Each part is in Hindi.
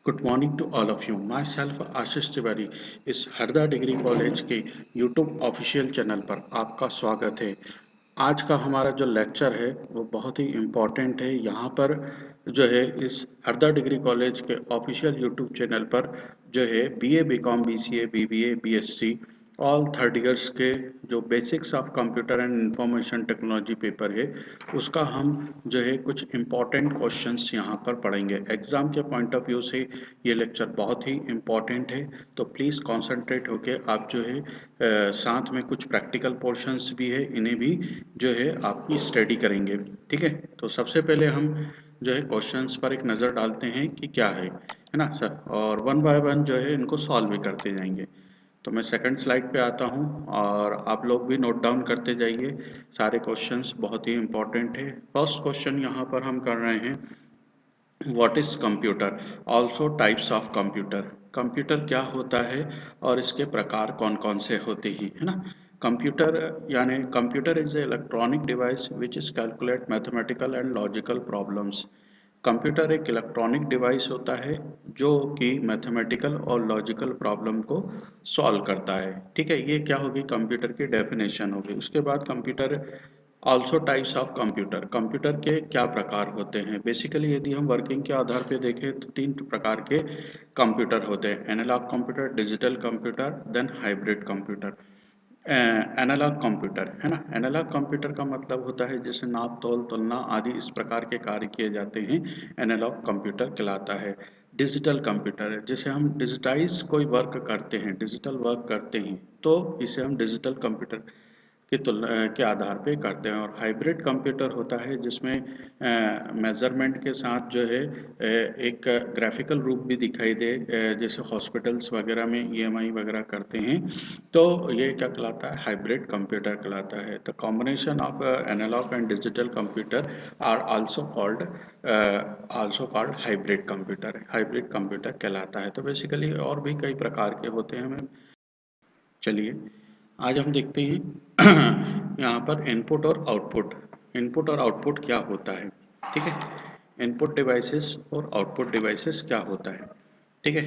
Good morning to all of you. My self Ashish Tiwari इस हरदा डिग्री कॉलेज के यूट्यूब ऑफिशियल चैनल पर आपका स्वागत है। आज का हमारा जो लेक्चर है वो बहुत ही इम्पोर्टेंट है। यहाँ पर जो है इस हरदा डिग्री कॉलेज के ऑफिशियल यूट्यूब चैनल पर जो है BA BCom BCA BBA BSc all third years के जो basics of computer and information technology paper है उसका हम जो है कुछ इम्पॉर्टेंट क्वेश्चंस यहाँ पर पढ़ेंगे। एग्ज़ाम के पॉइंट ऑफ व्यू से ये लेक्चर बहुत ही इम्पॉर्टेंट है, तो प्लीज़ कॉन्सेंट्रेट होके आप जो है साथ में कुछ प्रैक्टिकल पोर्शंस भी है, इन्हें भी जो है आपकी स्टडी करेंगे। ठीक है, तो सबसे पहले हम जो है क्वेश्चंस पर एक नज़र डालते हैं कि क्या है ना सर, और वन बाय वन जो है इनको सॉल्व भी करते जाएंगे। तो मैं सेकंड स्लाइड पे आता हूँ और आप लोग भी नोट डाउन करते जाइए। सारे क्वेश्चंस बहुत ही इम्पोर्टेंट है। फर्स्ट क्वेश्चन यहाँ पर हम कर रहे हैं, what is computer, also types of computer. Computer क्या होता है और इसके प्रकार कौन कौन से होते हैं, है ना। कंप्यूटर यानी computer is a electronic device which is calculate mathematical and logical problems. Computer एक इलेक्ट्रॉनिक डिवाइस होता है जो कि मैथमेटिकल और लॉजिकल प्रॉब्लम को सॉल्व करता है। ठीक है, ये क्या होगी, कंप्यूटर की डेफिनेशन होगी। उसके बाद computer also types of computer, computer के क्या प्रकार होते हैं। बेसिकली यदि हम वर्किंग के आधार पे देखें तो तीन प्रकार के कंप्यूटर होते हैं, analog computer, digital computer, then hybrid computer. Analog computer है ना, एनालॉग कंप्यूटर का मतलब होता है जैसे नाप तोल तुलना आदि इस प्रकार के कार्य किए जाते हैं, एनालॉग कंप्यूटर कहलाता है। डिजिटल कंप्यूटर है, जैसे हम डिजिटाइज कोई वर्क करते हैं, डिजिटल वर्क करते हैं, तो इसे हम डिजिटल कंप्यूटर की तुलना के आधार पे करते हैं। और हाइब्रिड कंप्यूटर होता है जिसमें मेज़रमेंट के साथ जो है एक ग्राफिकल रूप भी दिखाई दे, जैसे हॉस्पिटल्स वगैरह में ईएमआई वगैरह करते हैं, तो ये क्या कहलाता है, हाइब्रिड कंप्यूटर कहलाता है। The combination of analog and digital computer are also called hybrid computer, hybrid computer कहलाता है। तो बेसिकली और भी कई प्रकार के होते हैं। हमें चलिए आज हम देखते हैं यहाँ पर इनपुट और आउटपुट। इनपुट और आउटपुट क्या होता है, ठीक है। इनपुट डिवाइसेस और आउटपुट डिवाइसेस क्या होता है, ठीक है।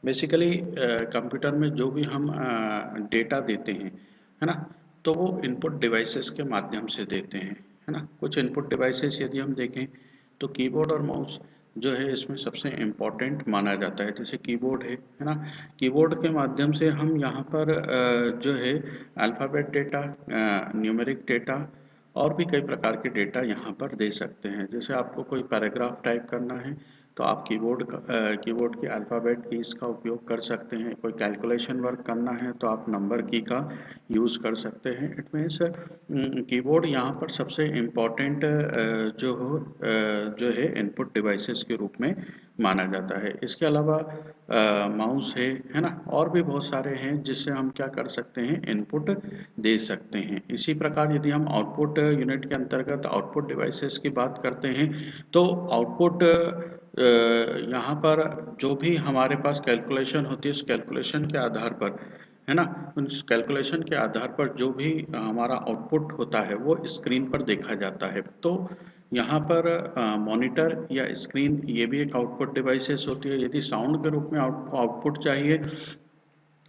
बेसिकली कंप्यूटर में जो भी हम डेटा देते हैं, है ना, तो वो इनपुट डिवाइसेस के माध्यम से देते हैं, है ना। कुछ इनपुट डिवाइसेस यदि हम देखें तो कीबोर्ड और माउस जो है इसमें सबसे इम्पोर्टेंट माना जाता है। जैसे कीबोर्ड है ना, कीबोर्ड के माध्यम से हम यहाँ पर जो है अल्फ़ाबेट डेटा, न्यूमेरिक डेटा और भी कई प्रकार के डेटा यहाँ पर दे सकते हैं। जैसे आपको कोई पैराग्राफ टाइप करना है तो आप कीबोर्ड की अल्फ़ाबेट कीज़ का उपयोग कर सकते हैं। कोई कैलकुलेशन वर्क करना है तो आप नंबर की का यूज़ कर सकते हैं। इट मीन्स कीबोर्ड यहाँ पर सबसे इम्पोर्टेंट जो है इनपुट डिवाइसेस के रूप में माना जाता है। इसके अलावा माउस है ना, और भी बहुत सारे हैं जिससे हम क्या कर सकते हैं, इनपुट दे सकते हैं। इसी प्रकार यदि हम आउटपुट यूनिट के अंतर्गत आउटपुट डिवाइसेस की बात करते हैं तो आउटपुट यहाँ पर जो भी हमारे पास कैलकुलेशन होती है उस कैलकुलेशन के आधार पर, है ना, उस कैलकुलेशन के आधार पर जो भी हमारा आउटपुट होता है वो स्क्रीन पर देखा जाता है। तो यहाँ पर मॉनिटर या स्क्रीन ये भी एक आउटपुट डिवाइसेस होती है। यदि साउंड के रूप में आउटपुट चाहिए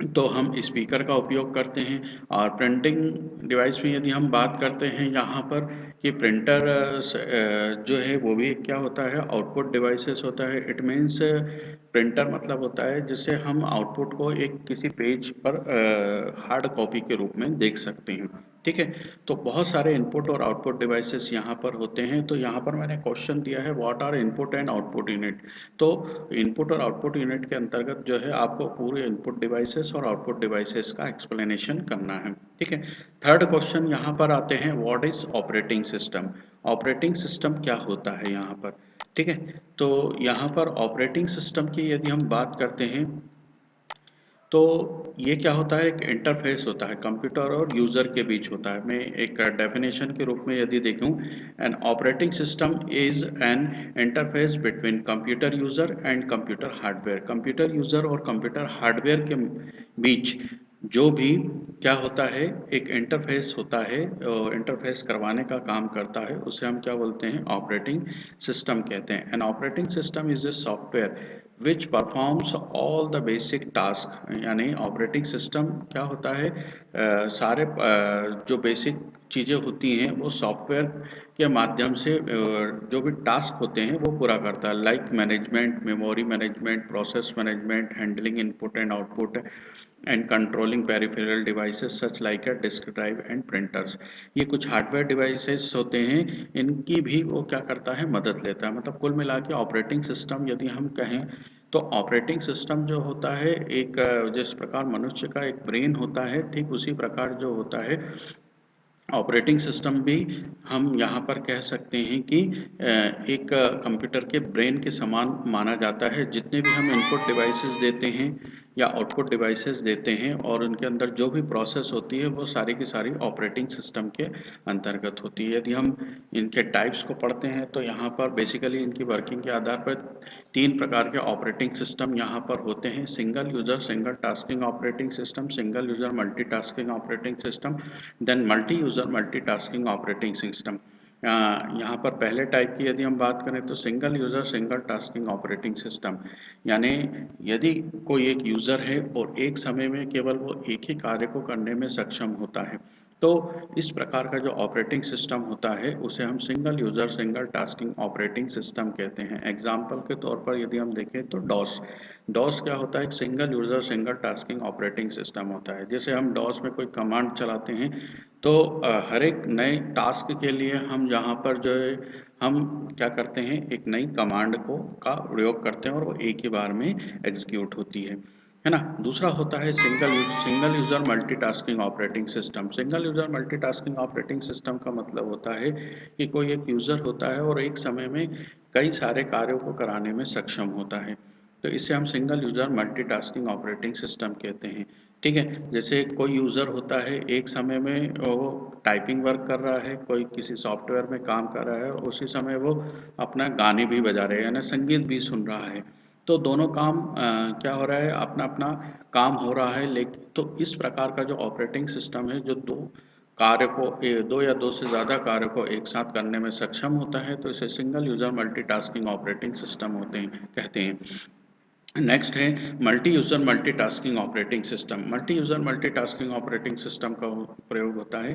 तो हम स्पीकर का उपयोग करते हैं। और प्रिंटिंग डिवाइस में यदि हम बात करते हैं यहाँ पर कि प्रिंटर जो है वो भी क्या होता है, आउटपुट डिवाइसेस होता है। इट मीन्स प्रिंटर मतलब होता है जिससे हम आउटपुट को एक किसी पेज पर हार्ड कॉपी के रूप में देख सकते हैं, ठीक है। तो बहुत सारे इनपुट और आउटपुट डिवाइसेस यहाँ पर होते हैं। तो यहाँ पर मैंने क्वेश्चन दिया है, what are input and output unit. तो इनपुट और आउटपुट यूनिट के अंतर्गत जो है आपको पूरे इनपुट डिवाइसेस और आउटपुट डिवाइसेस का एक्सप्लेनेशन करना है, ठीक है। थर्ड क्वेश्चन यहाँ पर आते हैं, what is operating system. Operating system क्या होता है यहाँ पर, ठीक है। तो यहाँ पर ऑपरेटिंग सिस्टम की यदि हम बात करते हैं तो ये क्या होता है, एक इंटरफेस होता है कंप्यूटर और यूज़र के बीच होता है। मैं एक डेफिनेशन के रूप में यदि देखूं, an operating system is an interface between computer user and computer hardware. Computer user और कंप्यूटर हार्डवेयर के बीच जो भी क्या होता है, एक इंटरफेस होता है, इंटरफेस करवाने का काम करता है, उसे हम क्या बोलते हैं, ऑपरेटिंग सिस्टम कहते हैं। An operating system is a software which performs all the basic task. यानी ऑपरेटिंग सिस्टम क्या होता है, सारे जो बेसिक चीज़ें होती हैं वो सॉफ्टवेयर के माध्यम से जो भी टास्क होते हैं वो पूरा करता है, like management, memory management, process management, handling input and output and controlling peripheral devices such like a disk drive and printers. ये कुछ हार्डवेयर डिवाइसेस होते हैं, इनकी भी वो क्या करता है, मदद लेता है। मतलब कुल मिला के ऑपरेटिंग सिस्टम यदि हम कहें तो ऑपरेटिंग सिस्टम जो होता है एक जिस प्रकार मनुष्य का एक ब्रेन होता है, ठीक उसी प्रकार जो होता है ऑपरेटिंग सिस्टम भी हम यहाँ पर कह सकते हैं कि एक कंप्यूटर के ब्रेन के समान माना जाता है। जितने भी हम इनपुट डिवाइसेस देते हैं या आउटपुट डिवाइसेस देते हैं और उनके अंदर जो भी प्रोसेस होती है वो सारी की सारी ऑपरेटिंग सिस्टम के अंतर्गत होती है। यदि हम इनके टाइप्स को पढ़ते हैं तो यहाँ पर बेसिकली इनकी वर्किंग के आधार पर 3 प्रकार के ऑपरेटिंग सिस्टम यहाँ पर होते हैं। Single user single tasking operating system, single user multitasking operating system, then multi user multitasking operating system. यहाँ पर पहले टाइप की यदि हम बात करें तो single user single tasking operating system. यानी यदि कोई एक यूज़र है और एक समय में केवल वो एक ही कार्य को करने में सक्षम होता है, तो इस प्रकार का जो ऑपरेटिंग सिस्टम होता है उसे हम single user single tasking operating system कहते हैं। एग्जाम्पल के तौर पर यदि हम देखें तो डॉस। डॉस क्या होता है, एक single user single tasking operating system होता है। जैसे हम डॉस में कोई कमांड चलाते हैं तो हर एक नए टास्क के लिए हम यहाँ पर जो है हम क्या करते हैं, एक नई कमांड को का प्रयोग करते हैं और वो एक ही बार में एग्जीक्यूट होती है ना। दूसरा होता है single user multitasking operating system. Single user multitasking operating system का मतलब होता है कि कोई एक यूज़र होता है और एक समय में कई सारे कार्यों को कराने में सक्षम होता है, तो इसे हम single user multitasking operating system कहते हैं। ठीक है, जैसे कोई यूज़र होता है एक समय में वो टाइपिंग वर्क कर रहा है, कोई किसी सॉफ्टवेयर में काम कर रहा है और उसी समय वो अपना गाने भी बजा रहे हैं यानी संगीत भी सुन रहा है। तो दोनों काम क्या हो रहा है, अपना अपना काम हो रहा है। लेकिन तो इस प्रकार का जो ऑपरेटिंग सिस्टम है जो दो कार्य को दो या दो से ज़्यादा कार्य को एक साथ करने में सक्षम होता है, तो इसे single user multitasking operating system होते हैं कहते हैं। नेक्स्ट है multi user multitasking operating system. Multi user multitasking operating system का प्रयोग होता है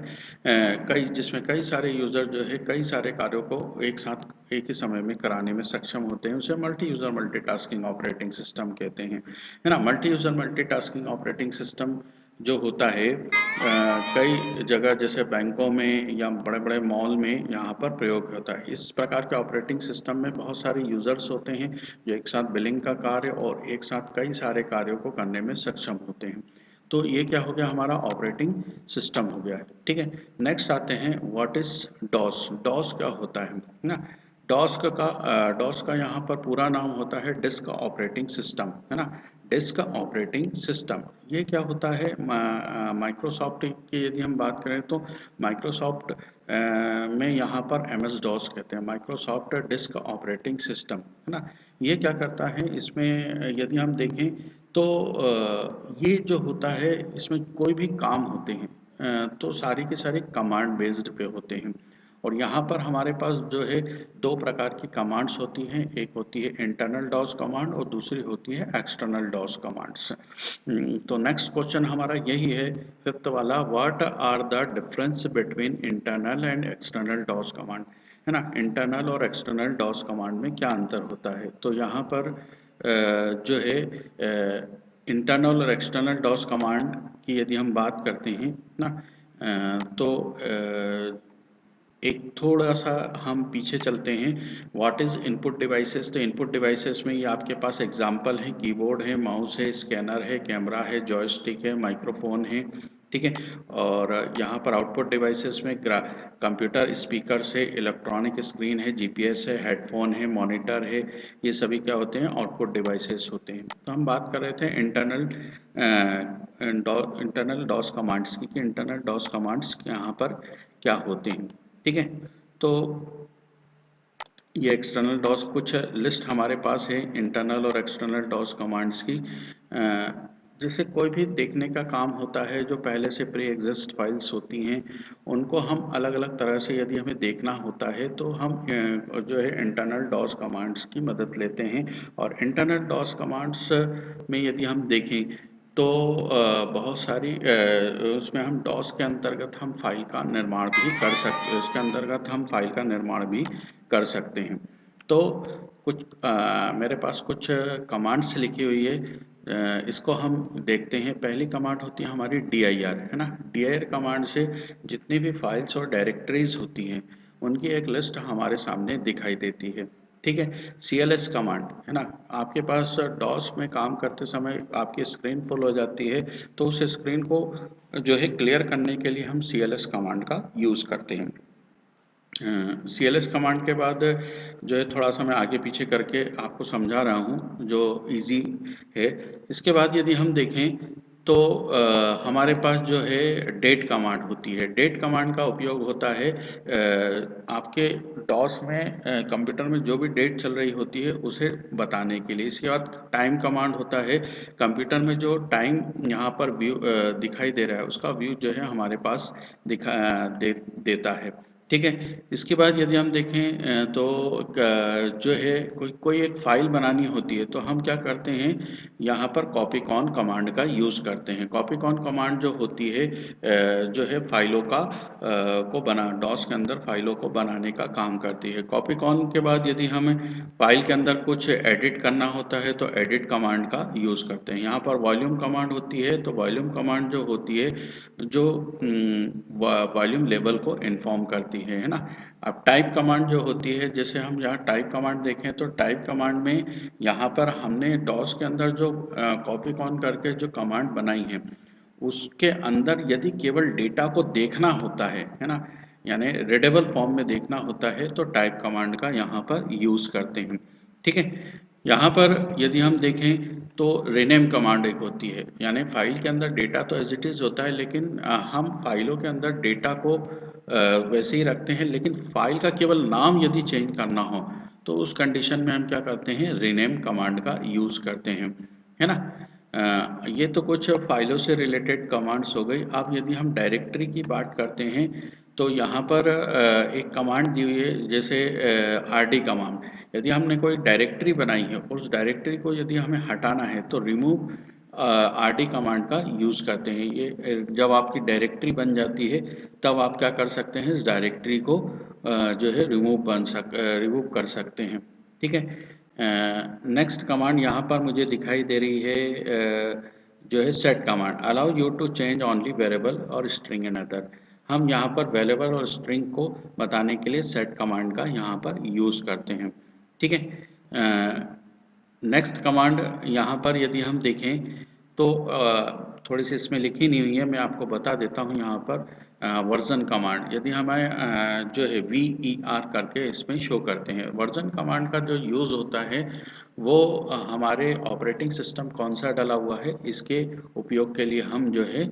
कई जिसमें कई सारे यूज़र जो है कई सारे कार्यों को एक साथ एक ही समय में कराने में सक्षम होते हैं, उसे multi user multitasking operating system कहते हैं, है ना। Multi user multitasking operating system जो होता है कई जगह जैसे बैंकों में या बड़े-बड़े मॉल में यहाँ पर प्रयोग होता है। इस प्रकार के ऑपरेटिंग सिस्टम में बहुत सारे यूज़र्स होते हैं जो एक साथ बिलिंग का कार्य और एक साथ कई सारे कार्यों को करने में सक्षम होते हैं। तो ये क्या हो गया, हमारा ऑपरेटिंग सिस्टम हो गया है। ठीक है, नेक्स्ट आते हैं व्हाट इज़ डॉस। डॉस क्या होता है ना। डॉस का यहाँ पर पूरा नाम होता है डिस्क ऑपरेटिंग सिस्टम, है ना। डिस्क ऑपरेटिंग सिस्टम ये क्या होता है, माइक्रोसॉफ्ट की यदि हम बात करें तो माइक्रोसॉफ्ट में यहाँ पर एम एस डॉस कहते हैं, माइक्रोसॉफ्ट डिस्क ऑपरेटिंग सिस्टम, है ना। ये क्या करता है, इसमें यदि हम देखें तो ये जो होता है इसमें कोई भी काम होते हैं तो सारी के सारी कमांड बेस्ड पे होते हैं। और यहाँ पर हमारे पास जो है दो प्रकार की कमांड्स होती हैं, एक होती है इंटरनल डॉस कमांड और दूसरी होती है एक्सटर्नल डॉस कमांड्स। तो नेक्स्ट क्वेश्चन हमारा यही है, फिफ्थ वाला, what are the difference between internal and external DOS command, है ना। इंटरनल और एक्सटर्नल डॉस कमांड में क्या अंतर होता है, तो यहाँ पर जो है इंटरनल और एक्सटर्नल डॉस कमांड की यदि हम बात करते हैं ना तो एक थोड़ा-सा हम पीछे चलते हैं। व्हाट इज़ इनपुट डिवाइसेस, तो इनपुट डिवाइसेस में ये आपके पास एग्ज़ाम्पल है, कीबोर्ड है, माउस है, स्कैनर है, कैमरा है, जॉयस्टिक है, माइक्रोफ़ोन है, ठीक है। और यहाँ पर आउटपुट डिवाइसेस में कंप्यूटर, स्पीकर्स है, इलेक्ट्रॉनिक स्क्रीन है, जीपीएस है, हेडफ़ोन है, मॉनिटर है, ये सभी क्या होते हैं, आउटपुट डिवाइसेस होते हैं। तो हम बात कर रहे थे इंटरनल डॉस कमांड्स की, कि इंटरनल डॉस कमांड्स यहाँ पर क्या होते हैं, ठीक है। तो ये एक्सटर्नल डॉस कुछ लिस्ट हमारे पास है इंटरनल और एक्सटर्नल डॉस कमांड्स की। जैसे कोई भी देखने का काम होता है जो पहले से प्री एग्जिस्ट फाइल्स होती हैं, उनको हम अलग अलग तरह से यदि हमें देखना होता है तो हम जो है इंटरनल डॉस कमांड्स की मदद लेते हैं। और इंटरनल डॉस कमांड्स में यदि हम देखें तो बहुत सारी उसमें हम डॉस के अंतर्गत हम फाइल का निर्माण भी कर सकते हैं, उसके अंतर्गत हम फाइल का निर्माण भी कर सकते हैं। तो कुछ मेरे पास कुछ कमांड्स लिखी हुई है, इसको हम देखते हैं। पहली कमांड होती है हमारी dir, है ना। dir कमांड से जितनी भी फाइल्स और डायरेक्टरीज होती हैं उनकी एक लिस्ट हमारे सामने दिखाई देती है। ठीक है। cls कमांड, है ना। आपके पास डॉस में काम करते समय आपकी स्क्रीन फुल हो जाती है, तो उस स्क्रीन को जो है क्लियर करने के लिए हम cls कमांड का यूज़ करते हैं। CLS कमांड के बाद जो है थोड़ा सा मैं आगे पीछे करके आपको समझा रहा हूँ जो इजी है। इसके बाद यदि हम देखें तो हमारे पास जो है डेट कमांड होती है। डेट कमांड का उपयोग होता है आपके डॉस में कंप्यूटर में जो भी डेट चल रही होती है उसे बताने के लिए। इसके बाद टाइम कमांड होता है, कंप्यूटर में जो टाइम यहाँ पर व्यू दिखाई दे रहा है उसका व्यू जो है हमारे पास देता है। ठीक है। इसके बाद यदि हम देखें तो जो है कोई एक फाइल बनानी होती है तो हम क्या करते हैं, यहाँ पर कॉपीकॉन कमांड का यूज़ करते हैं। कॉपीकॉन कमांड जो होती है जो है फाइलों का को बना डॉस के अंदर फाइलों को बनाने का काम करती है। कॉपीकॉन के बाद यदि हमें फाइल के अंदर कुछ एडिट करना होता है तो एडिट कमांड का यूज़ करते हैं। यहाँ पर वॉल्यूम कमांड होती है, तो वॉल्यूम कमांड जो होती है जो वॉल्यूम लेवल को इन्फॉर्म करती है ना। अब टाइप कमांड जो होती है, जैसे हम यहाँ टाइप कमांड देखें तो टाइप कमांड में यहाँ पर हमने डॉस के अंदर जो कॉपी कॉन करके जो कमांड बनाई है उसके अंदर यदि केवल डेटा को देखना होता है ना, यानी रीडेबल फॉर्म में देखना होता है तो टाइप कमांड का यहाँ पर यूज़ करते हैं। ठीक है। यहाँ पर यदि हम देखें तो रीनेम कमांड एक होती है, यानी फाइल के अंदर डेटा तो एज इट इज़ होता है लेकिन हम फाइलों के अंदर डेटा को वैसे ही रखते हैं, लेकिन फाइल का केवल नाम यदि चेंज करना हो तो उस कंडीशन में हम क्या करते हैं, रीनेम कमांड का यूज़ करते हैं, है ना। ये तो कुछ फाइलों से रिलेटेड कमांड्स हो गई। अब यदि हम डायरेक्टरी की बात करते हैं तो यहाँ पर एक कमांड दी हुई है, जैसे rd कमांड। यदि हमने कोई डायरेक्टरी बनाई है और उस डायरेक्टरी को यदि हमें हटाना है तो रिमूव rd कमांड का यूज़ करते हैं। ये जब आपकी डायरेक्टरी बन जाती है तब आप क्या कर सकते हैं, इस डायरेक्टरी को जो है रिमूव कर सकते हैं। ठीक है। नेक्स्ट कमांड यहाँ पर मुझे दिखाई दे रही है जो है set command, allow you to change only variable और स्ट्रिंग इन अदर। हम यहाँ पर वेरिएबल और स्ट्रिंग को बताने के लिए सेट कमांड का यहाँ पर यूज़ करते हैं। ठीक है। नेक्स्ट कमांड यहाँ पर यदि हम देखें तो थोड़ी सी इसमें लिखी नहीं हुई है, मैं आपको बता देता हूँ। यहाँ पर वर्जन कमांड यदि हमें जो है VER करके इसमें शो करते हैं। वर्जन कमांड का जो यूज़ होता है वो हमारे ऑपरेटिंग सिस्टम कौन सा डला हुआ है इसके उपयोग के लिए हम जो है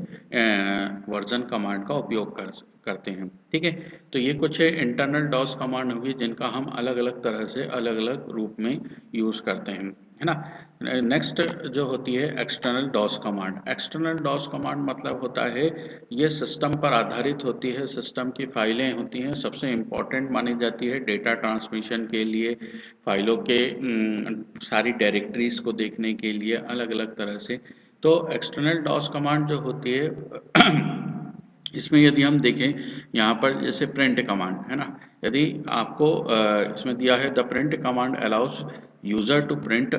वर्जन कमांड का उपयोग करते हैं। ठीक है। तो ये कुछ इंटरनल डॉस कमांड होगी जिनका हम अलग अलग तरह से अलग अलग रूप में यूज़ करते हैं, है ना। नेक्स्ट जो होती है external DOS command. External DOS command मतलब होता है ये सिस्टम पर आधारित होती है, सिस्टम की फाइलें होती हैं, सबसे इम्पॉर्टेंट मानी जाती है डेटा ट्रांसमिशन के लिए, फाइलों के सारी डायरेक्टरीज को देखने के लिए अलग अलग तरह से। तो एक्सटर्नल डॉस कमांड जो होती है इसमें यदि हम देखें यहाँ पर जैसे प्रिंट कमांड, है ना। यदि आपको इसमें दिया है the print command allows user to print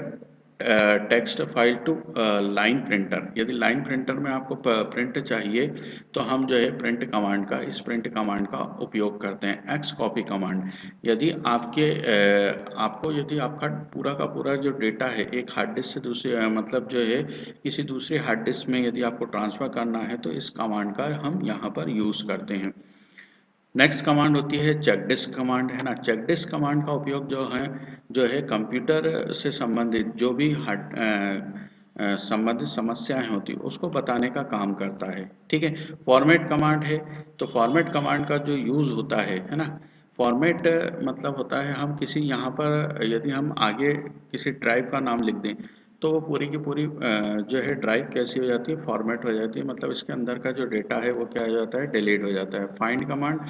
text file to line printer. यदि लाइन प्रिंटर में आपको प्रिंट चाहिए तो हम जो है प्रिंट कमांड का इस प्रिंट कमांड का उपयोग करते हैं। एक्स कॉपी कमांड, यदि आपको यदि आपका पूरा का पूरा जो डेटा है एक हार्ड डिस्क से दूसरे मतलब जो है किसी दूसरे हार्ड डिस्क में यदि आपको ट्रांसफ़र करना है तो इस कमांड का हम यहाँ पर यूज़ करते हैं। नेक्स्ट कमांड होती है चेक डिस्क कमांड, है ना। चेक डिस्क कमांड का उपयोग जो है कंप्यूटर से संबंधित जो भी संबंधित समस्याएं होती उसको बताने का काम करता है। ठीक है। फॉर्मेट कमांड है, तो फॉर्मेट कमांड का जो यूज़ होता है ना। फॉर्मेट मतलब होता है हम किसी यहाँ पर यदि हम आगे किसी ट्राइब का नाम लिख दें तो वो पूरी की पूरी जो है ड्राइव कैसी हो जाती है, फॉर्मेट हो जाती है, मतलब इसके अंदर का जो डेटा है वो क्या हो जाता है, डिलीट हो जाता है। Find command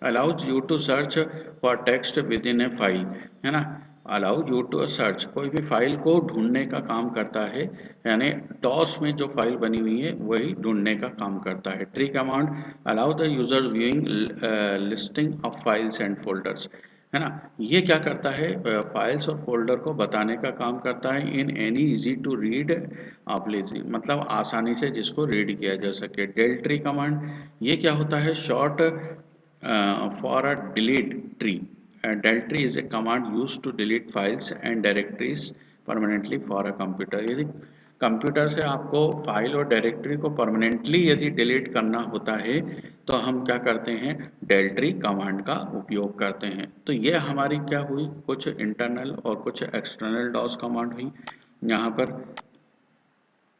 allows you to search for text within a file, है ना। अलाउ यू टू सर्च, कोई भी फाइल को ढूंढने का काम करता है, यानी डॉस में जो फाइल बनी हुई है वही ढूंढने का काम करता है। Tree command allow the user viewing listing of files and folders, है ना। ये क्या करता है, फाइल्स और फोल्डर को बताने का काम करता है in any easy to read place, मतलब आसानी से जिसको रीड किया जा सके। डेल ट्री कमांड, ये क्या होता है, short for a delete tree. Del tree is a command use to delete files and directories permanently for a computer. यदि कंप्यूटर से आपको फाइल और डायरेक्टरी को परमानेंटली यदि डिलीट करना होता है तो हम क्या करते हैं, डेल ट्री कमांड का उपयोग करते हैं। तो ये हमारी क्या हुई, कुछ इंटरनल और कुछ एक्सटर्नल डॉस कमांड हुई। यहाँ पर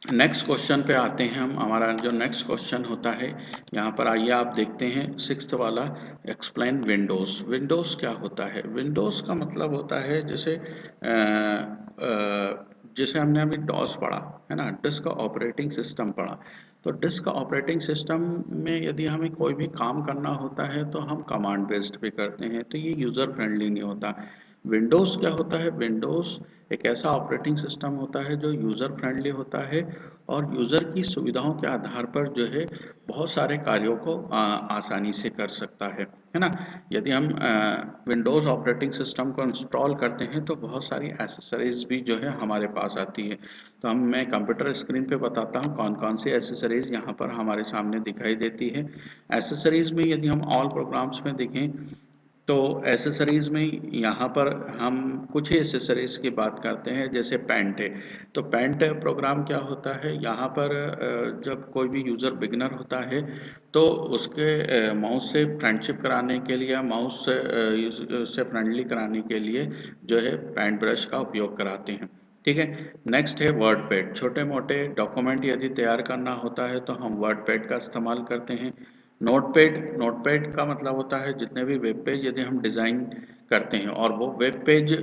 नेक्स्ट क्वेश्चन पे आते हैं हम। हमारा जो नेक्स्ट क्वेश्चन होता है, यहाँ पर आइए आप देखते हैं सिक्स्थ वाला, एक्सप्लेन विंडोज़। विंडोज़ क्या होता है, विंडोज़ का मतलब होता है जैसे जैसे हमने अभी डॉस पढ़ा है ना, डिस्क ऑपरेटिंग सिस्टम पढ़ा। तो डिस्क ऑपरेटिंग सिस्टम में यदि हमें कोई भी काम करना होता है तो हम कमांड बेस्ड पे करते हैं, तो ये यूज़र फ्रेंडली नहीं होता। विंडोज़ क्या होता है, विंडोज़ एक ऐसा ऑपरेटिंग सिस्टम होता है जो यूज़र फ्रेंडली होता है और यूज़र की सुविधाओं के आधार पर जो है बहुत सारे कार्यों को आसानी से कर सकता है ना। यदि हम विंडोज़ ऑपरेटिंग सिस्टम को इंस्टॉल करते हैं तो बहुत सारी एसेसरीज भी जो है हमारे पास आती है। तो मैं कंप्यूटर स्क्रीन पे बताता हूँ कौन कौन सी एसेसरीज यहाँ पर हमारे सामने दिखाई देती है। एसेसरीज में यदि हम ऑल प्रोग्राम्स में देखें तो एसेसरीज में यहाँ पर हम कुछ ही एसेसरीज की बात करते हैं, जैसे पेंट है। तो पेंट प्रोग्राम क्या होता है, यहाँ पर जब कोई भी यूज़र बिगनर होता है तो उसके माउस से फ्रेंडशिप कराने के लिए या माउस से फ्रेंडली कराने के लिए जो है पेंट ब्रश का उपयोग कराते हैं। ठीक है। नेक्स्ट है वर्ड पैड, छोटे मोटे डॉक्यूमेंट यदि तैयार करना होता है तो हम वर्ड पैड का इस्तेमाल करते हैं। नोटपैड, नोटपैड का मतलब होता है जितने भी वेब पेज यदि हम डिज़ाइन करते हैं और वो वेब पेज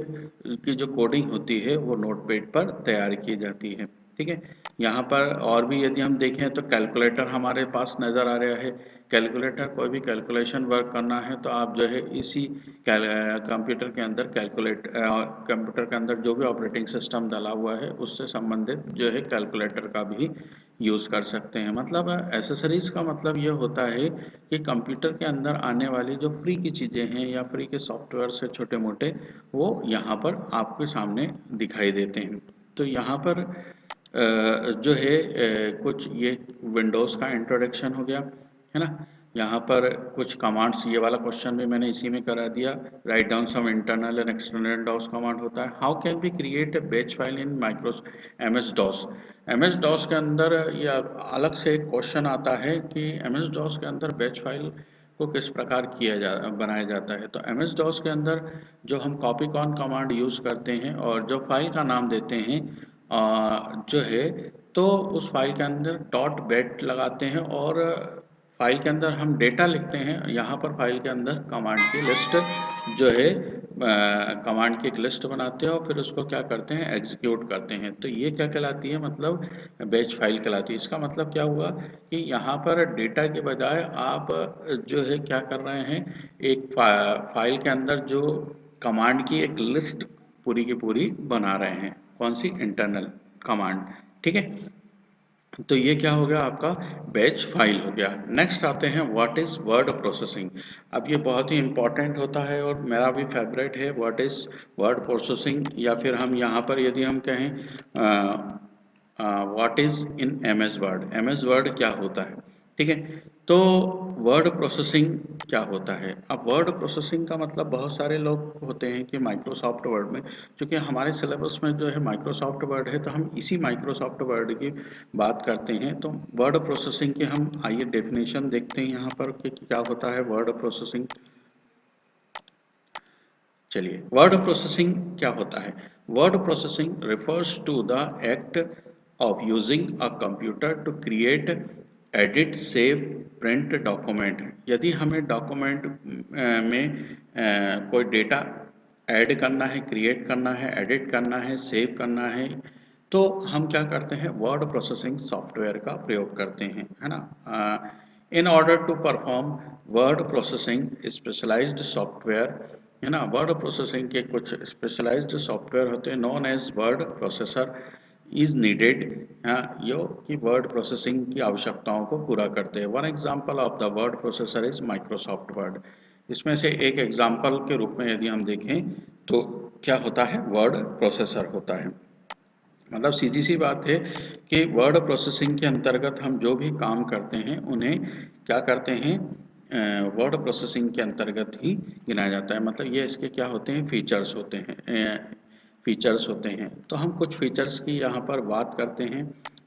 की जो कोडिंग होती है वो नोटपैड पर तैयार की जाती है। ठीक है। यहाँ पर और भी यदि हम देखें तो कैलकुलेटर हमारे पास नज़र आ रहा है। कैलकुलेटर, कोई भी कैलकुलेशन वर्क करना है तो आप जो है इसी कंप्यूटर के अंदर कंप्यूटर के अंदर जो भी ऑपरेटिंग सिस्टम डाला हुआ है उससे संबंधित जो है कैलकुलेटर का भी यूज़ कर सकते हैं। मतलब एसेसरीज़ का मतलब ये होता है कि कंप्यूटर के अंदर आने वाली जो फ्री की चीज़ें हैं या फ्री के सॉफ्टवेयर से छोटे मोटे, वो यहाँ पर आपके सामने दिखाई देते हैं। तो यहाँ पर जो है कुछ ये विंडोज़ का इंट्रोडक्शन हो गया, है ना। यहाँ पर कुछ कमांड्स, ये वाला क्वेश्चन भी मैंने इसी में करा दिया। Right down some internal and external DOS command होता है। How can we create a batch file in micro MS DOS. MS DOS के अंदर या अलग से एक क्वेश्चन आता है कि एमएस डॉस के अंदर बैच फाइल को किस प्रकार बनाया जाता है। तो एमएस डॉस के अंदर जो हम कॉपी कॉन कमांड यूज़ करते हैं और जो फाइल का नाम देते हैं जो है, तो उस फाइल के अंदर डॉट बेट लगाते हैं और फाइल के अंदर हम डेटा लिखते हैं। यहाँ पर फाइल के अंदर कमांड की लिस्ट जो है, कमांड की एक लिस्ट बनाते हैं और फिर उसको क्या करते हैं, एग्जीक्यूट करते हैं। तो ये क्या कहलाती है, मतलब बैच फाइल कहलाती है। इसका मतलब क्या हुआ कि यहाँ पर डेटा के बजाय आप जो है क्या कर रहे हैं, एक फाइल के अंदर जो कमांड की एक लिस्ट पूरी की पूरी बना रहे हैं। कौन सी, इंटरनल कमांड। ठीक है। तो ये क्या हो गया, आपका बैच फाइल हो गया। नेक्स्ट आते हैं व्हाट इज़ वर्ड प्रोसेसिंग। अब ये बहुत ही इंपॉर्टेंट होता है और मेरा भी फेवरेट है, व्हाट इज़ वर्ड प्रोसेसिंग। या फिर हम यहाँ पर यदि हम कहें what is in M S Word, M S Word क्या होता है। ठीक है। तो वर्ड प्रोसेसिंग क्या होता है। अब वर्ड प्रोसेसिंग का मतलब बहुत सारे लोग होते हैं कि माइक्रोसॉफ्ट वर्ड में, क्योंकि हमारे सिलेबस में जो है माइक्रोसॉफ्ट वर्ड है तो हम इसी माइक्रोसॉफ्ट वर्ड की बात करते हैं। तो वर्ड प्रोसेसिंग की हम आइए डेफिनेशन देखते हैं यहाँ पर कि क्या होता है वर्ड प्रोसेसिंग। चलिए, वर्ड प्रोसेसिंग क्या होता है। Word processing refers to the act of using a computer to create, edit, save, print document. यदि हमें डॉक्यूमेंट में कोई डेटा ऐड करना है, क्रिएट करना है, एडिट करना है, सेव करना है तो हम क्या करते हैं, वर्ड प्रोसेसिंग सॉफ्टवेयर का प्रयोग करते हैं, है ना। In order to perform word processing specialised software, है ना, वर्ड प्रोसेसिंग के कुछ स्पेशलाइज्ड सॉफ्टवेयर होते हैं known as word processor is needed, यो कि वर्ड प्रोसेसिंग की आवश्यकताओं को पूरा करते हैं। One example of the word processor is Microsoft Word. इसमें से एक एग्जांपल के रूप में यदि हम देखें तो क्या होता है, वर्ड प्रोसेसर होता है। मतलब सीधी सी बात है कि वर्ड प्रोसेसिंग के अंतर्गत हम जो भी काम करते हैं उन्हें क्या करते हैं, वर्ड प्रोसेसिंग के अंतर्गत ही गिना जाता है। मतलब ये इसके क्या होते हैं, फीचर्स होते हैं, फीचर्स होते हैं। तो हम कुछ फीचर्स की यहाँ पर बात करते हैं,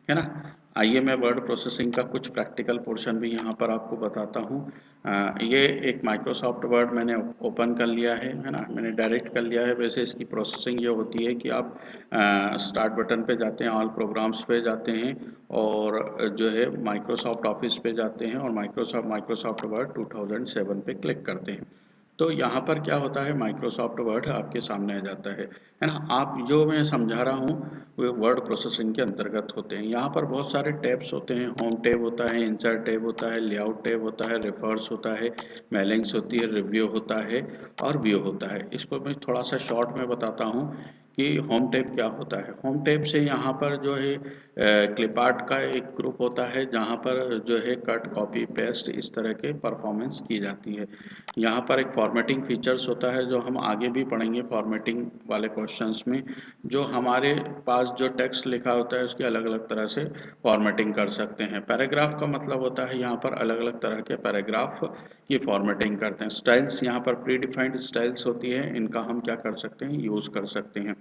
है ना। आइए मैं वर्ड प्रोसेसिंग का कुछ प्रैक्टिकल पोर्शन भी यहाँ पर आपको बताता हूँ। ये एक माइक्रोसॉफ्ट वर्ड मैंने ओपन कर लिया है ना, मैंने डायरेक्ट कर लिया है। वैसे इसकी प्रोसेसिंग ये होती है कि आप स्टार्ट बटन पे जाते हैं, ऑल प्रोग्राम्स पे जाते हैं और जो है माइक्रोसॉफ्ट ऑफिस पे जाते हैं और माइक्रोसॉफ्ट वर्ड 2007 पे क्लिक करते हैं। तो यहाँ पर क्या होता है, माइक्रोसॉफ्ट वर्ड आपके सामने आ जाता है ना। आप जो मैं समझा रहा हूँ वो वर्ड प्रोसेसिंग के अंतर्गत होते हैं। यहाँ पर बहुत सारे टैब्स होते हैं, होम टैब होता है, इंसर्ट टैब होता है, लेआउट टैब होता है, रेफर्स होता है, मेलिंग्स होती है, रिव्यू होता है और व्यू होता है। इसको मैं थोड़ा सा शॉर्ट में बताता हूँ कि होम टैब क्या होता है। होम टैब से यहाँ पर जो है क्लिप आर्ट का एक ग्रुप होता है जहाँ पर जो है कट कॉपी पेस्ट इस तरह के परफॉर्मेंस की जाती है। यहाँ पर एक फॉर्मेटिंग फीचर्स होता है जो हम आगे भी पढ़ेंगे फॉर्मेटिंग वाले क्वेश्चंस में। जो हमारे पास जो टेक्स्ट लिखा होता है उसकी अलग अलग तरह से फॉर्मेटिंग कर सकते हैं। पैराग्राफ का मतलब होता है यहाँ पर अलग अलग तरह के पैराग्राफ की फॉर्मेटिंग करते हैं। स्टाइल्स यहाँ पर प्री डिफाइंड स्टाइल्स होती है, इनका हम क्या कर सकते हैं, यूज़ कर सकते हैं।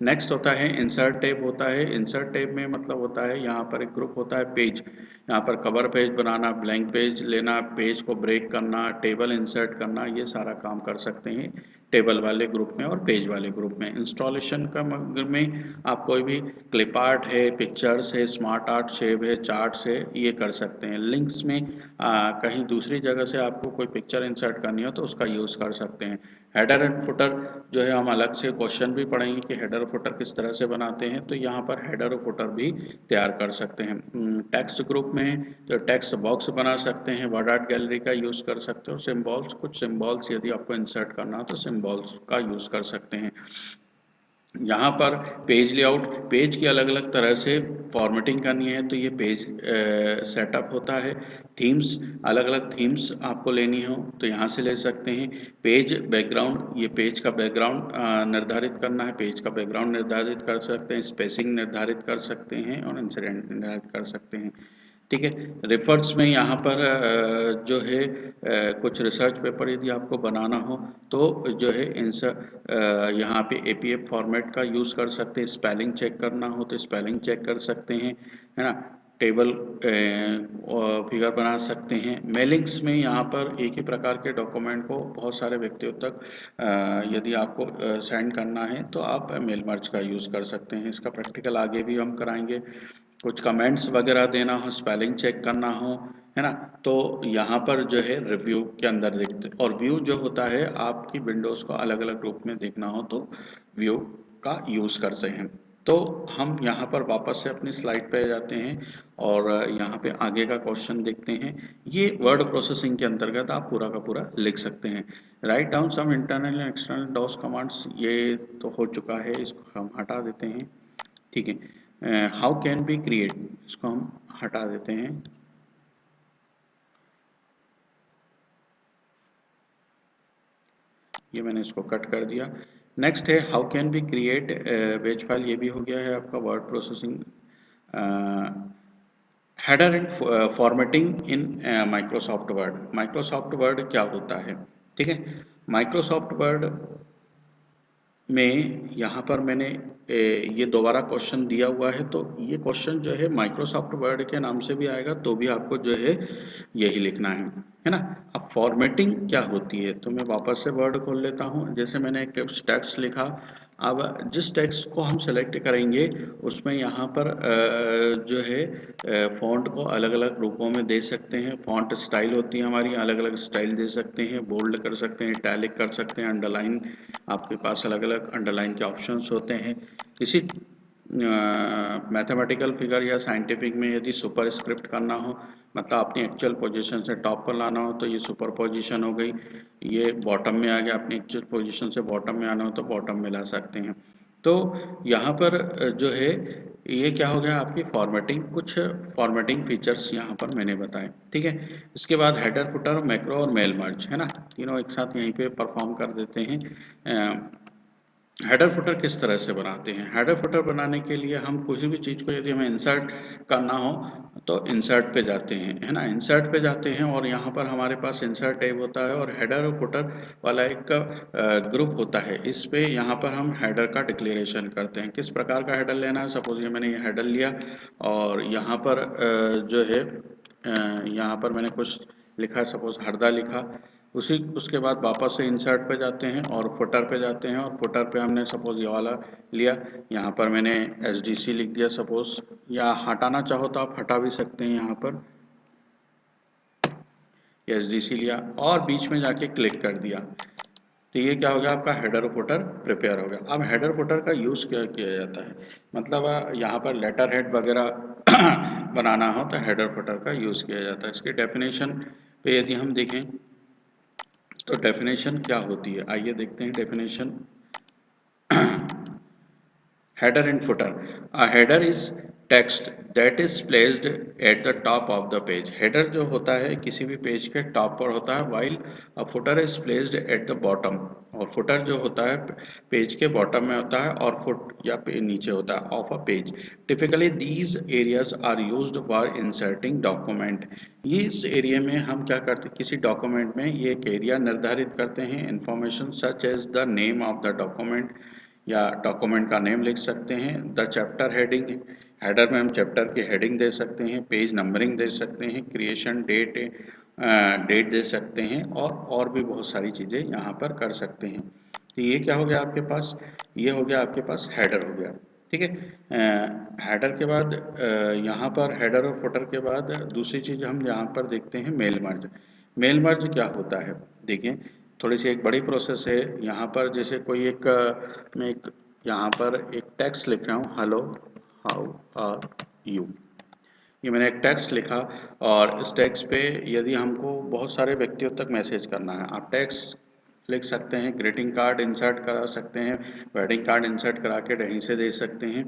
नेक्स्ट होता है इंसर्ट टैब होता है। इंसर्ट टैब में मतलब होता है यहाँ पर एक ग्रुप होता है पेज, यहाँ पर कवर पेज बनाना, ब्लैंक पेज लेना, पेज को ब्रेक करना, टेबल इंसर्ट करना, ये सारा काम कर सकते हैं टेबल वाले ग्रुप में और पेज वाले ग्रुप में। इंस्टॉलेशन का में आप कोई भी क्लिप आर्ट है, पिक्चर्स है, स्मार्ट आर्ट शेप है, चार्ट्स है, ये कर सकते हैं। लिंक्स में कहीं दूसरी जगह से आपको कोई पिक्चर इंसर्ट करनी हो तो उसका यूज़ कर सकते हैं। हेडर एंड फुटर जो है हम अलग से क्वेश्चन भी पढ़ेंगे कि हेडर फुटर किस तरह से बनाते हैं, तो यहाँ पर हेडर और फुटर भी तैयार कर सकते हैं। टेक्स्ट ग्रुप में तो टेक्स्ट बॉक्स बना सकते हैं, वर्ड आर्ट गैलरी का यूज़ कर सकते हो। सिम्बॉल्स, कुछ सिम्बॉल्स यदि आपको इंसर्ट करना हो तो सिम्बॉल्स का यूज़ कर सकते हैं। यहाँ पर पेज लेआउट, पेज की अलग अलग तरह से फॉर्मेटिंग करनी है तो ये पेज सेटअप होता है। थीम्स, अलग अलग थीम्स आपको लेनी हो तो यहाँ से ले सकते हैं। पेज बैकग्राउंड, ये पेज का बैकग्राउंड निर्धारित करना है, पेज का बैकग्राउंड निर्धारित कर सकते हैं, स्पेसिंग निर्धारित कर सकते हैं और इंसिडेंट निर्धारित कर सकते हैं। ठीक है। रेफर्स में यहाँ पर जो है कुछ रिसर्च पेपर यदि आपको बनाना हो तो जो है यहाँ पे एपीएफ फॉर्मेट का यूज़ कर सकते हैं। स्पेलिंग चेक करना हो तो स्पेलिंग चेक कर सकते हैं, है ना। टेबल फिगर बना सकते हैं। मेलिंग्स में यहाँ पर एक ही प्रकार के डॉक्यूमेंट को बहुत सारे व्यक्तियों तक यदि आपको सेंड करना है तो आप मेल मर्ज का यूज़ कर सकते हैं। इसका प्रैक्टिकल आगे भी हम कराएंगे। कुछ कमेंट्स वगैरह देना हो, स्पेलिंग चेक करना हो, है ना, तो यहाँ पर जो है रिव्यू के अंदर देखते। और व्यू जो होता है आपकी विंडोज़ को अलग अलग रूप में देखना हो तो व्यू का यूज़ करते हैं। तो हम यहाँ पर वापस से अपनी स्लाइड पे जाते हैं और यहाँ पे आगे का क्वेश्चन देखते हैं। ये वर्ड प्रोसेसिंग के अंतर्गत आप पूरा का पूरा लिख सकते हैं। Right down some internal and external DOS commands, ये तो हो चुका है, इसको हम हटा देते हैं। ठीक है। हाउ कैन बी क्रिएट, इसको हम हटा देते हैं। ये मैंने इसको कट कर दिया। नेक्स्ट है how can we create batch file, ये भी हो गया है आपका word processing. Header and formatting in Microsoft Word. Microsoft Word क्या होता है, ठीक है। माइक्रोसॉफ्ट वर्ड में यहाँ पर मैंने ये दोबारा क्वेश्चन दिया हुआ है तो ये क्वेश्चन जो है माइक्रोसॉफ्ट वर्ड के नाम से भी आएगा तो भी आपको जो है यही लिखना है ना। अब फॉर्मेटिंग क्या होती है, तो मैं वापस से वर्ड खोल लेता हूँ। जैसे मैंने एक टेक्स्ट लिखा, अब जिस टेक्स्ट को हम सेलेक्ट करेंगे उसमें यहाँ पर जो है फ़ॉन्ट को अलग अलग रूपों में दे सकते हैं। फ़ॉन्ट स्टाइल होती है हमारी, अलग अलग स्टाइल दे सकते हैं, बोल्ड कर सकते हैं, इटैलिक कर सकते हैं, अंडरलाइन, आपके पास अलग अलग अंडरलाइन के ऑप्शंस होते हैं। किसी मैथमेटिकल फिगर या साइंटिफिक में यदि सुपर स्क्रिप्ट करना हो, मतलब अपनी एक्चुअल पोजीशन से टॉप पर लाना हो तो ये सुपर पोजीशन हो गई। ये बॉटम में आ गया, अपनी एक्चुअल पोजीशन से बॉटम में आना हो तो बॉटम में ला सकते हैं। तो यहाँ पर जो है ये क्या हो गया आपकी फॉर्मेटिंग, कुछ फॉर्मेटिंग फीचर्स यहाँ पर मैंने बताए। ठीक है, इसके बाद हेडर फुटर मैक्रो और मेल मर्ज है ना, तीनों एक साथ यहीं पे परफॉर्म कर देते हैं। हेडर फुटर किस तरह से बनाते हैं? हेडर फुटर बनाने के लिए हम किसी भी चीज़ को यदि हमें इंसर्ट करना हो तो इंसर्ट पे जाते हैं, है ना, इंसर्ट पे जाते हैं और यहाँ पर हमारे पास इंसर्ट टैब होता है और हेडर और फुटर वाला एक ग्रुप होता है। इस पे यहाँ पर हम हेडर का डिक्लेरेशन करते हैं। किस प्रकार का हेडर लेना है? सपोज ये मैंने ये हेडर लिया और यहाँ पर जो है यहाँ पर मैंने कुछ लिखा, सपोज हरदा लिखा। उसके बाद वापस से इंसर्ट पे जाते हैं और फुटर पे जाते हैं और फुटर पे हमने सपोज ये वाला लिया, यहाँ पर मैंने SDC लिख दिया सपोज, या हटाना चाहो तो आप हटा भी सकते हैं। यहाँ पर SDC लिया और बीच में जाके क्लिक कर दिया, तो ये क्या हो गया आपका हेडर फुटर प्रिपेयर हो गया। अब हेडर फुटर का यूज़ क्या किया जाता है? मतलब यहाँ पर लेटर हेड वगैरह बनाना हो तो हेडर फुटर का यूज़ किया जाता है। इसकी डेफिनेशन पे यदि हम देखें तो डेफिनेशन क्या होती है, आइए देखते हैं definition. Header and footer. A header is text that is placed at the top of the page. Header जो होता है किसी भी पेज के टॉप पर होता है, while a footer is placed at the bottom. और footer जो होता है पेज के बॉटम में होता है और फुट या नीचे होता है of a page. Typically these areas are used for inserting document. ये इस एरिया में हम क्या करते हैं, किसी डॉक्यूमेंट में ये एक एरिया निर्धारित करते हैं। Information such as the name of the document, या डॉक्यूमेंट का नेम लिख सकते हैं। द चैप्टर हेडिंग, हेडर में हम चैप्टर की हेडिंग दे सकते हैं, पेज नंबरिंग दे सकते हैं, क्रिएशन डेट डेट दे सकते हैं और भी बहुत सारी चीज़ें यहाँ पर कर सकते हैं। तो ये क्या हो गया आपके पास, ये हो गया आपके पास हेडर हो गया। ठीक है, हेडर के बाद यहाँ पर हेडर और फुटर के बाद दूसरी चीज़ हम यहाँ पर देखते हैं मेल मर्ज। मेल मर्ज क्या होता है? देखिए, थोड़ी सी एक बड़ी प्रोसेस है। यहाँ पर जैसे कोई एक मैं एक यहाँ पर एक टेक्स्ट लिख रहा हूँ, हेलो हाउ आर यू, ये मैंने एक टेक्स्ट लिखा और इस टेक्स्ट पे यदि हमको बहुत सारे व्यक्तियों तक मैसेज करना है, आप टेक्स्ट लिख सकते हैं, ग्रीटिंग कार्ड इंसर्ट करा सकते हैं, वेडिंग कार्ड इंसर्ट करा के कहीं से दे सकते हैं।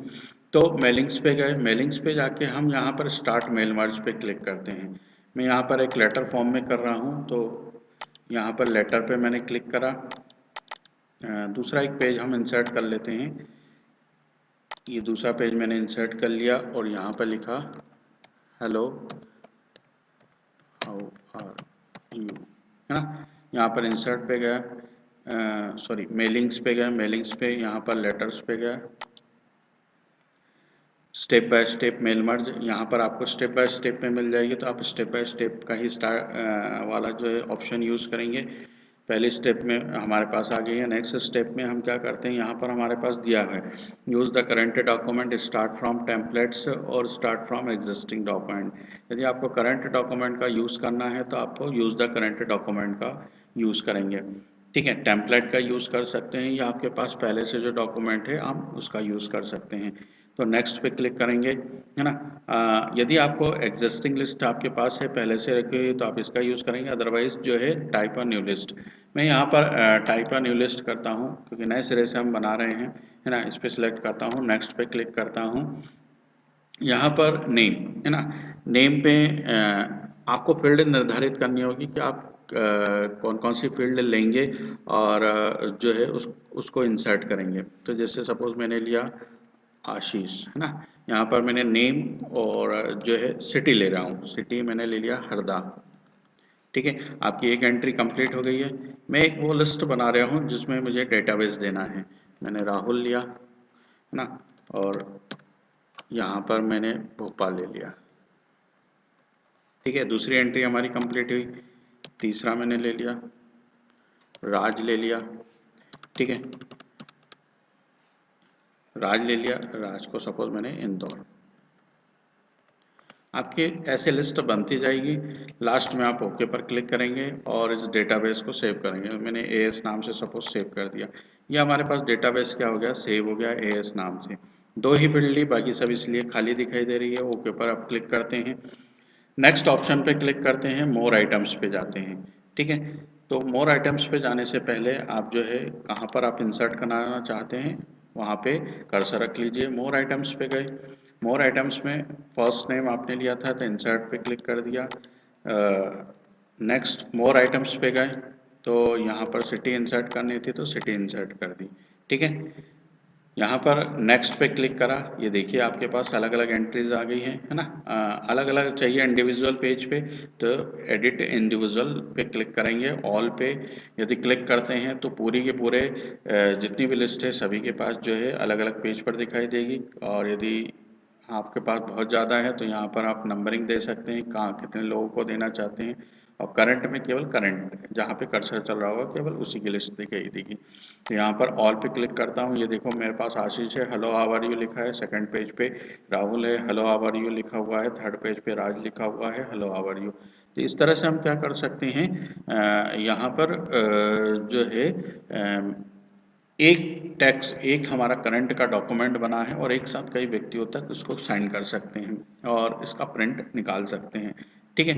तो मेलिंग्स पे गए, मेलिंग्स पे जाके हम यहाँ पर स्टार्ट मेल मर्ज पे क्लिक करते हैं। मैं यहाँ पर एक लेटर फॉर्म में कर रहा हूँ तो यहाँ पर लेटर पे मैंने क्लिक करा। दूसरा एक पेज हम इंसर्ट कर लेते हैं, ये दूसरा पेज मैंने इंसर्ट कर लिया और यहाँ पर लिखा हेलो हाउ आर यू, है ना। यहाँ पर इंसर्ट पे गया, सॉरी मेलिंग्स पे गया, मेलिंग्स पे यहाँ पर लेटर्स पे गया, step by step mail merge, यहाँ पर आपको स्टेप बाय स्टेप में मिल जाएगी तो आप स्टेप बाय स्टेप का ही स्टार्ट वाला जो है ऑप्शन यूज़ करेंगे। पहले स्टेप में हमारे पास आ गई है। नेक्स्ट स्टेप में हम क्या करते हैं, यहाँ पर हमारे पास दिया है use the current document, start from templates और स्टार्ट फ्रॉम एग्जिस्टिंग डॉक्यूमेंट। यदि आपको करंट डॉक्यूमेंट का यूज़ करना है तो आपको यूज़ द करंट डॉक्यूमेंट का यूज़ करेंगे। ठीक है, टेम्पलेट का यूज़ कर सकते हैं या आपके पास पहले से जो डॉक्यूमेंट है आप उसका यूज़ कर सकते हैं। तो नेक्स्ट पे क्लिक करेंगे, है ना। यदि आपको एग्जिस्टिंग लिस्ट आपके पास है पहले से रखी हुई तो आप इसका यूज़ करेंगे, अदरवाइज जो है टाइप अ न्यू लिस्ट। मैं यहाँ पर टाइप अ न्यू लिस्ट करता हूँ क्योंकि नए सिरे से हम बना रहे हैं, है ना। इस पर सिलेक्ट करता हूँ, नेक्स्ट पे क्लिक करता हूँ। यहाँ पर नेम, है ना, नेम पे आपको फील्ड निर्धारित करनी होगी कि आप कौन कौन सी फील्ड लेंगे और जो है उसको इंसर्ट करेंगे। तो जैसे सपोज मैंने लिया आशीष, है ना। यहाँ पर मैंने नेम और जो है सिटी ले रहा हूँ, सिटी मैंने ले लिया हरदा। ठीक है, आपकी एक एंट्री कंप्लीट हो गई है। मैं एक वो लिस्ट बना रहा हूँ जिसमें मुझे डेटाबेस देना है। मैंने राहुल लिया, है ना, और यहाँ पर मैंने भोपाल ले लिया। ठीक है, दूसरी एंट्री हमारी कंप्लीट हुई। तीसरा मैंने ले लिया राज ले लिया। ठीक है, राज ले लिया, राज को सपोज मैंने इंदौर। आपकी ऐसे लिस्ट बनती जाएगी। लास्ट में आप ओके पर क्लिक करेंगे और इस डेटाबेस को सेव करेंगे। मैंने एएस नाम से सपोज सेव कर दिया। ये हमारे पास डेटाबेस क्या हो गया, सेव हो गया एएस नाम से। दो ही फील्ड ली, बाकी सब इसलिए खाली दिखाई दे रही है। ओके पर आप क्लिक करते हैं। नेक्स्ट ऑप्शन पे क्लिक करते हैं, मोर आइटम्स पे जाते हैं। ठीक है, तो मोर आइटम्स पे जाने से पहले आप जो है कहाँ पर आप इंसर्ट कराना चाहते हैं वहाँ पे कर्सर रख लीजिए। मोर आइटम्स पे गए, मोर आइटम्स में फर्स्ट नेम आपने लिया था तो इंसर्ट पे क्लिक कर दिया। नेक्स्ट मोर आइटम्स पे गए तो यहाँ पर सिटी इंसर्ट करनी थी तो सिटी इंसर्ट कर दी। ठीक है, यहाँ पर नेक्स्ट पे क्लिक करा, ये देखिए आपके पास अलग अलग एंट्रीज आ गई हैं, है ना। अलग अलग चाहिए इंडिविजुअल पेज पे तो एडिट इंडिविजुअल पे क्लिक करेंगे। ऑल पे यदि क्लिक करते हैं तो पूरी के पूरे जितनी भी लिस्ट है सभी के पास जो है अलग अलग पेज पर दिखाई देगी। और यदि आपके पास बहुत ज़्यादा है तो यहाँ पर आप नंबरिंग दे सकते हैं, कहाँ कितने लोगों को देना चाहते हैं। और करंट में केवल करंट जहाँ पे कर्सर चल रहा होगा केवल उसी की लिस्ट दिखाई देगी। तो यहाँ पर ऑल पे क्लिक करता हूँ, ये देखो मेरे पास आशीष है, हेलो हाउ आर यू लिखा है। सेकंड पेज पे राहुल है, हेलो हाउ आर यू लिखा हुआ है। थर्ड पेज पे राज लिखा हुआ है, हेलो हाउ आर यू। तो इस तरह से हम क्या कर सकते हैं, यहाँ पर जो है एक टैक्स, एक हमारा करंट का डॉक्यूमेंट बना है और एक साथ कई व्यक्तियों तक उसको साइन कर सकते हैं और इसका प्रिंट निकाल सकते हैं। ठीक है,